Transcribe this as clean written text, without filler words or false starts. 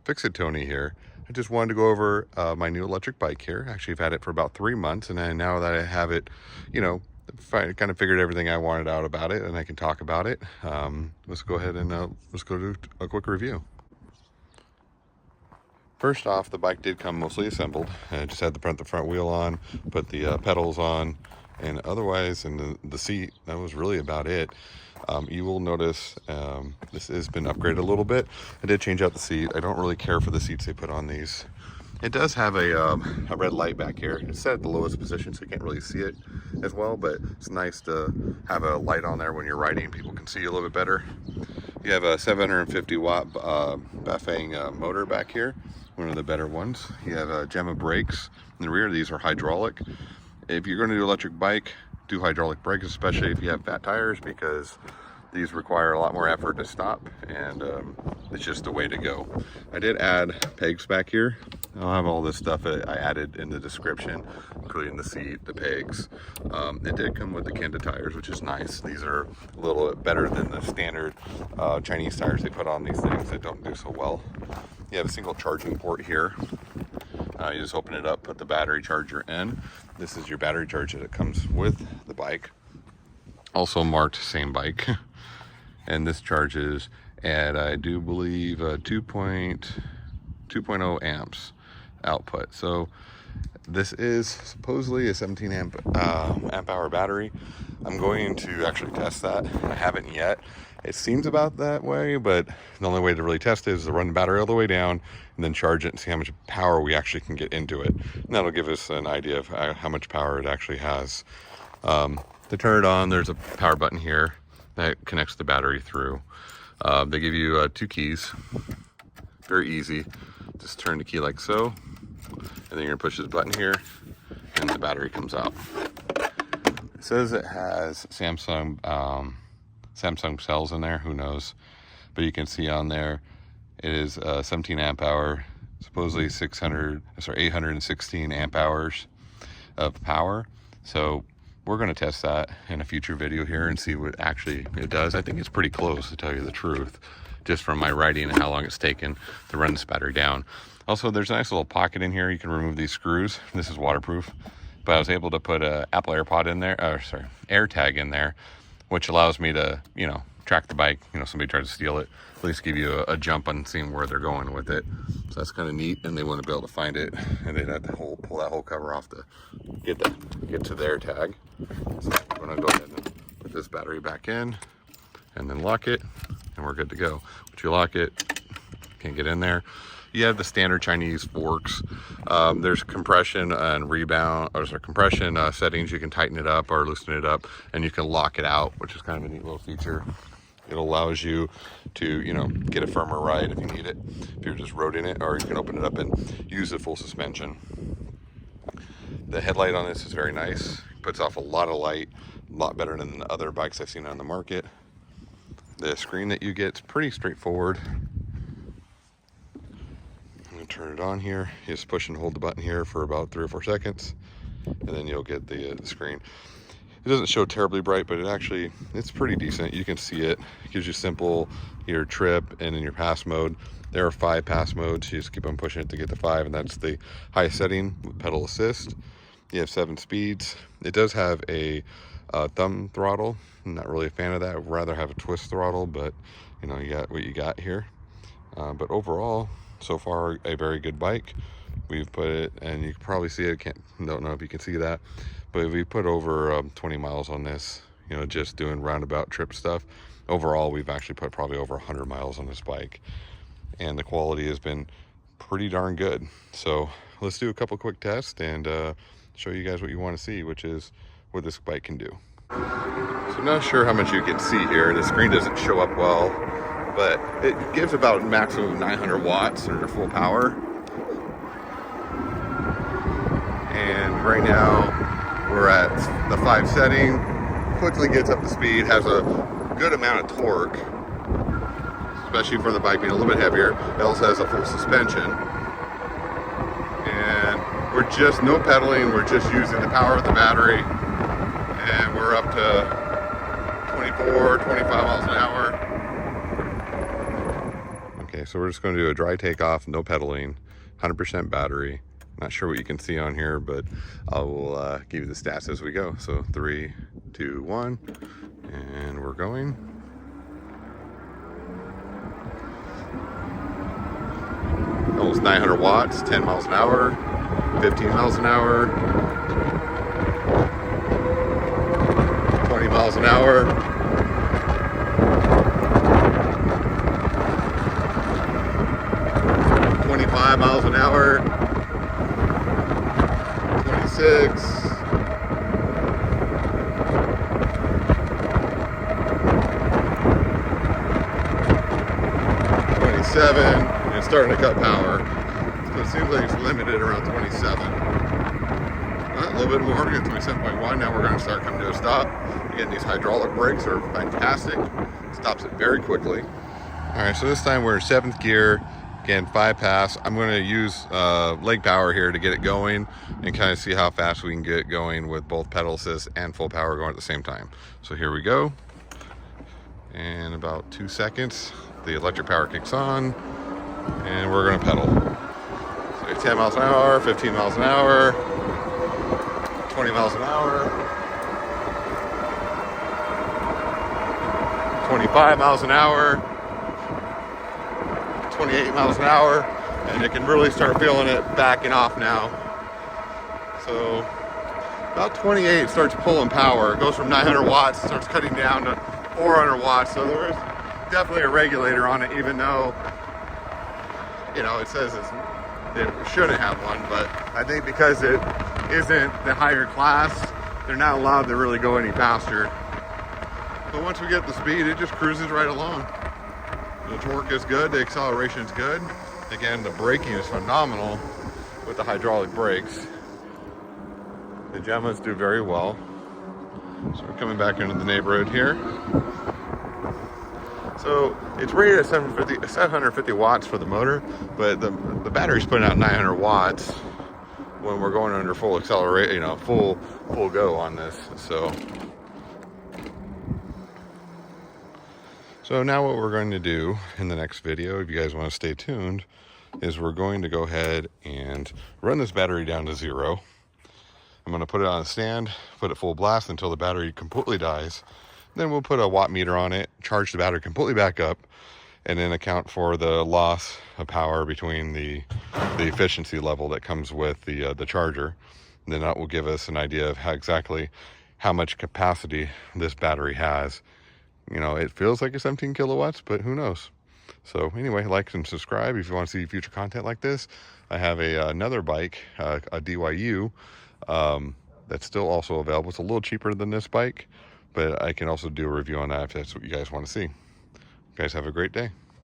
Fix-It Tony here. I just wanted to go over my new electric bike here. Actually, I've had it for about 3 months, and then now that I have it, you know, I kind of figured everything I wanted out about it, and I can talk about it. Let's go ahead and let's go do a quick review. First off, the bike did come mostly assembled. I just had to put the front wheel on, put the pedals on, and otherwise, in the seat, that was really about it. You will notice this has been upgraded a little bit. I did change out the seat. I don't really care for the seats they put on these. It does have a red light back here. It's set at the lowest position, so you can't really see it as well, but it's nice to have a light on there when you're riding. People can see you a little bit better. You have a 750 watt Bafang motor back here, one of the better ones. You have Gemma brakes in the rear. These are hydraulic. If you're going to do electric bike, do hydraulic brakes, especially if you have fat tires, because these require a lot more effort to stop, and it's just the way to go. I did add pegs back here. I'll have all this stuff I added in the description, including the seat, the pegs. It did come with the Kenda tires, which is nice. These are a little bit better than the standard Chinese tires they put on these things that don't do so well. You have a single charging port here. You just open it up, put the battery charger in. This is your battery charger that comes with the bike. Also marked Samebike. And this charges at, I do believe, 2.0 amps output. So this is supposedly a 17 amp hour battery. I'm going to actually test that. I haven't yet. It seems about that way, but the only way to really test it is to run the battery all the way down and then charge it and see how much power we actually can get into it. And that'll give us an idea of how much power it actually has. To turn it on, there's a power button here that connects the battery through. They give you 2 keys. Very easy. Just turn the key like so, and then you're gonna push this button here, and the battery comes out. It says it has Samsung cells in there. Who knows? But you can see on there it is 17 amp hour, supposedly 816 amp hours of power. So we're going to test that in a future video here and see what actually it does. I think it's pretty close, to tell you the truth, just from my writing and how long it's taken to run this battery down. Also, there's a nice little pocket in here. You can remove these screws. This is waterproof, but I was able to put a Apple AirPod in there, AirTag in there, which allows me to, you know, track the bike. You know, somebody tries to steal it, at least give you a jump on seeing where they're going with it. So that's kind of neat, and they wouldn't be able to find it, and they'd have to pull that whole cover off to get to the AirTag. So I'm gonna go ahead and put this battery back in, and then lock it, and we're good to go. Once you lock it, can't get in there. You have the standard Chinese forks. There's compression and rebound, or sorry, compression settings. You can tighten it up or loosen it up, and you can lock it out, which is kind of a neat little feature. It allows you to, you know, get a firmer ride if you need it, if you're just roading it, or you can open it up and use the full suspension. The headlight on this is very nice. It puts off a lot of light, a lot better than the other bikes I've seen on the market. The screen that you get is pretty straightforward. I'm gonna turn it on here. You just push and hold the button here for about 3 or 4 seconds, and then you'll get the screen. It doesn't show terribly bright, but it's pretty decent. You can see it. It gives you simple, your trip, and in your pass mode. There are 5 pass modes. You just keep on pushing it to get to 5, and that's the highest setting with pedal assist. You have 7 speeds. It does have a thumb throttle. I'm not really a fan of that. I'd rather have a twist throttle, but you know, you got what you got here. But overall, so far, a very good bike. We've put it, and you can probably see it. Don't know if you can see that, but we put over 20 miles on this, you know, just doing roundabout trip stuff. Overall, we've actually put probably over 100 miles on this bike, and the quality has been pretty darn good. So let's do a couple quick tests and show you guys what you want to see, which is what this bike can do. So I'm not sure how much you can see here. The screen doesn't show up well, but it gives about maximum of 900 watts under full power. And right now we're at the 5 setting. Quickly gets up to speed, has a good amount of torque, especially for the bike being a little bit heavier. It also has a full suspension. And we're just no pedaling, we're just using the power of the battery. And we're up to 24, 25 miles an hour. Okay, so we're just going to do a dry takeoff, no pedaling, 100% battery. Not sure what you can see on here, but I will give you the stats as we go. So 3, 2, 1, and we're going. Almost 900 watts, 10 miles an hour, 15 miles an hour, 20 miles an hour, 25 miles an hour, 26, 27, and it's starting to cut power. So it seems like it's limited around 27. A little bit more, we got 27.1. Now we're going to start coming to a stop. Again, these hydraulic brakes are fantastic. Stops it very quickly. All right, so this time we're in 7th gear. Again, 5 pass. I'm going to use leg power here to get it going and kind of see how fast we can get it going with both pedal assist and full power going at the same time. So here we go. In about 2 seconds, the electric power kicks on, and we're going to pedal. So 10 miles an hour, 15 miles an hour, 20 miles an hour, 25 miles an hour, 28 miles an hour, and you can really start feeling it backing off now. So about 28 it starts pulling power. It goes from 900 watts, starts cutting down to 400 watts. So there is definitely a regulator on it, even though, you know, it says it shouldn't have one, but I think because it isn't the higher class, they're not allowed to really go any faster. But once we get the speed, it just cruises right along. The torque is good, the acceleration is good. Again, the braking is phenomenal with the hydraulic brakes. The Gemmas do very well. So we're coming back into the neighborhood here. So it's rated at 750 watts for the motor, but the battery's putting out 900 watts when we're going under full accelerate, you know, full go on this. So now what we're going to do in the next video, if you guys want to stay tuned, is we're going to go ahead and run this battery down to 0. I'm going to put it on a stand, put it full blast until the battery completely dies. Then we'll put a watt meter on it, charge the battery completely back up, and then account for the loss of power between the efficiency level that comes with the charger. And then that will give us an idea of exactly how much capacity this battery has. You know, it feels like it's 17 kilowatts, but who knows? So anyway, like and subscribe if you want to see future content like this. I have another bike, a DYU, that's still also available. It's a little cheaper than this bike, but I can also do a review on that if that's what you guys want to see. You guys have a great day.